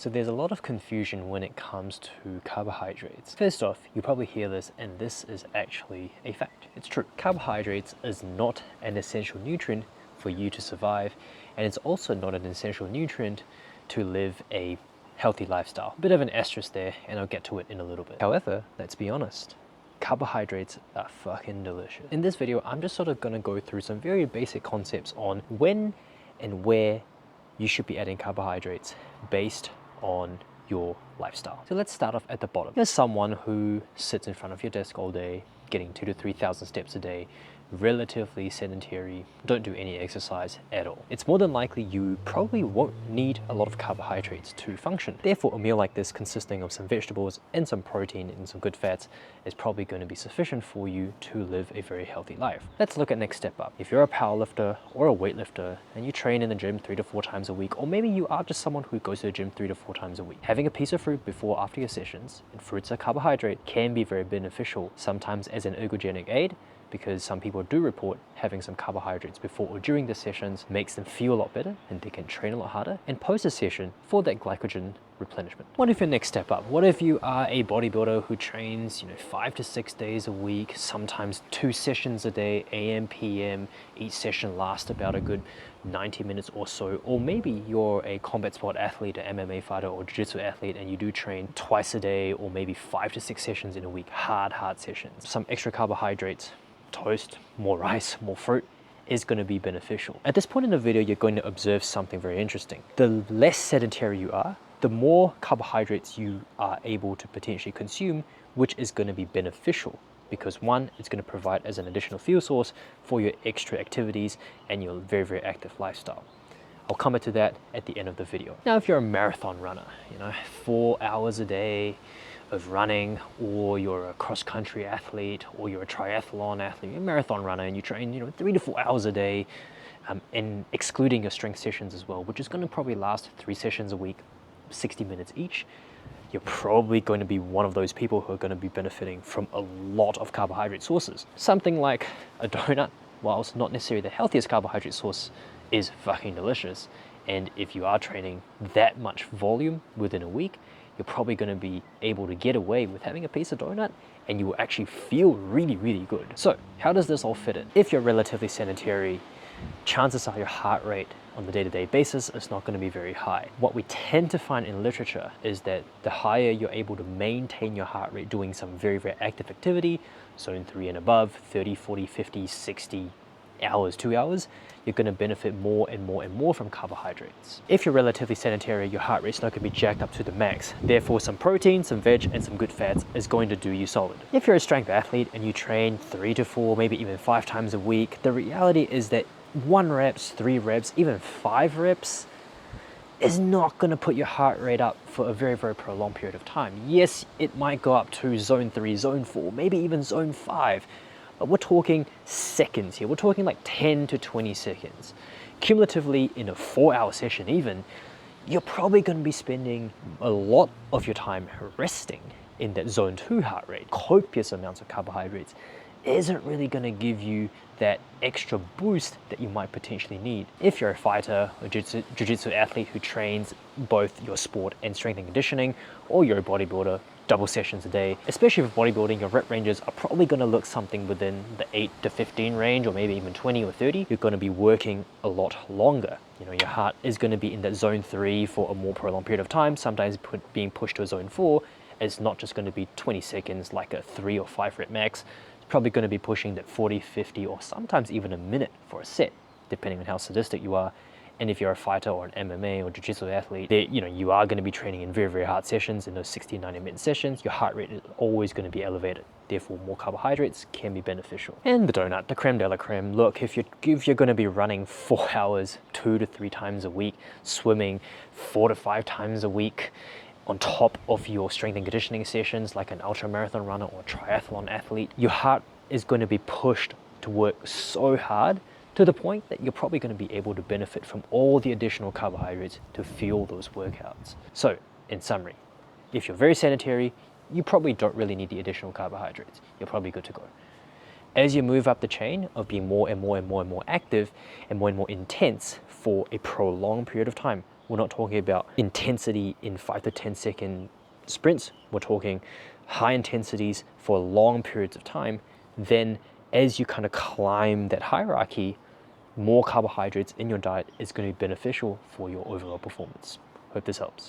So there's a lot of confusion when it comes to carbohydrates. First off, you probably hear this, and this is actually a fact. It's true. Carbohydrates is not an essential nutrient for you to survive, and it's also not an essential nutrient to live a healthy lifestyle. Bit of an asterisk there, and I'll get to it in a little bit. However, let's be honest. Carbohydrates are fucking delicious. In this video, I'm just sort of gonna go through some very basic concepts on when and where you should be adding carbohydrates based on your lifestyle. So let's start off at the bottom. You're someone who sits in front of your desk all day, getting 2,000 to 3,000 steps a day, relatively sedentary, don't do any exercise at all. It's more than likely you probably won't need a lot of carbohydrates to function. Therefore, a meal like this consisting of some vegetables and some protein and some good fats is probably going to be sufficient for you to live a very healthy life. Let's look at next step up. If you're a powerlifter or a weightlifter and you train in the gym 3 to 4 times a week, or maybe you are just someone who goes to the gym 3 to 4 times a week, having a piece of fruit before or after your sessions, and fruits are carbohydrate, can be very beneficial, sometimes as an ergogenic aid, because some people do report having some carbohydrates before or during the sessions makes them feel a lot better and they can train a lot harder, and post a session for that glycogen replenishment. What if your next step up? What if you are a bodybuilder who trains 5 to 6 days a week, sometimes 2 sessions a day, AM, PM, each session lasts about a good 90 minutes or so, or maybe you're a combat sport athlete, an MMA fighter or jiu-jitsu athlete, and you do train twice a day or maybe 5 to 6 sessions in a week, hard sessions. Some extra carbohydrates, toast, more rice, more fruit is going to be beneficial. At this point in the video, you're going to observe something very interesting. The less sedentary you are, the more carbohydrates you are able to potentially consume, which is going to be beneficial because one, it's going to provide as an additional fuel source for your extra activities and your very active lifestyle. I'll come back to that at the end of the video. Now, if you're a marathon runner, 4 hours a day of running, or you're a cross-country athlete, or you're a triathlon athlete, you're a marathon runner, and you train 3 to 4 hours a day, and excluding your strength sessions as well, which is going to probably last 3 sessions a week, 60 minutes each, you're probably going to be one of those people who are going to be benefiting from a lot of carbohydrate sources. Something like a donut, whilst not necessarily the healthiest carbohydrate source, is fucking delicious. And if you are training that much volume within a week, you're probably going to be able to get away with having a piece of donut and you will actually feel really good. So how does this all fit in? If you're relatively sedentary, chances are your heart rate on the day-to-day basis is not going to be very high. What we tend to find in literature is that the higher you're able to maintain your heart rate doing some very active activity, zone 3 and above, 30, 40, 50, 60 hours, 2 hours, you're going to benefit more and more from carbohydrates. If you're relatively sedentary, your heart rate's not going to be jacked up to the max. Therefore, some protein, some veg, and some good fats is going to do you solid. If you're a strength athlete and you train 3 to 4, maybe even 5 times a week, the reality is that 1 reps, 3 reps, even 5 reps is not going to put your heart rate up for a very prolonged period of time. Yes, it might go up to zone 3, zone 4, maybe even zone 5, but we're talking seconds here. We're talking like 10 to 20 seconds. Cumulatively, in a 4-hour session even, you're probably going to be spending a lot of your time resting in that zone 2 heart rate. Copious amounts of carbohydrates isn't really going to give you that extra boost that you might potentially need. If you're a fighter or jiu-jitsu athlete who trains both your sport and strength and conditioning, or you're a bodybuilder, double sessions a day, especially for bodybuilding, your rep ranges are probably going to look something within the 8 to 15 range, or maybe even 20 or 30. You're going to be working a lot longer. Your heart is going to be in that zone 3 for a more prolonged period of time, sometimes being pushed to a zone 4. It's not just going to be 20 seconds like a 3 or 5 rep max. It's probably going to be pushing that 40, 50, or sometimes even a minute for a set, depending on how sadistic you are. And if you're a fighter or an MMA or jiu-jitsu athlete, you are going to be training in very hard sessions. In those 60, 90-minute sessions, your heart rate is always going to be elevated. Therefore, more carbohydrates can be beneficial. And the donut, the creme de la creme. Look, if you're going to be running 4 hours, 2 to 3 times a week, swimming 4 to 5 times a week, on top of your strength and conditioning sessions like an ultra marathon runner or triathlon athlete, your heart is going to be pushed to work so hard to the point that you're probably going to be able to benefit from all the additional carbohydrates to fuel those workouts. So, in summary, if you're very sedentary, you probably don't really need the additional carbohydrates. You're probably good to go. As you move up the chain of being more and more active and more intense for a prolonged period of time, we're not talking about intensity in 5 to 10 second sprints, we're talking high intensities for long periods of time, then as you kind of climb that hierarchy, more carbohydrates in your diet is going to be beneficial for your overall performance. Hope this helps.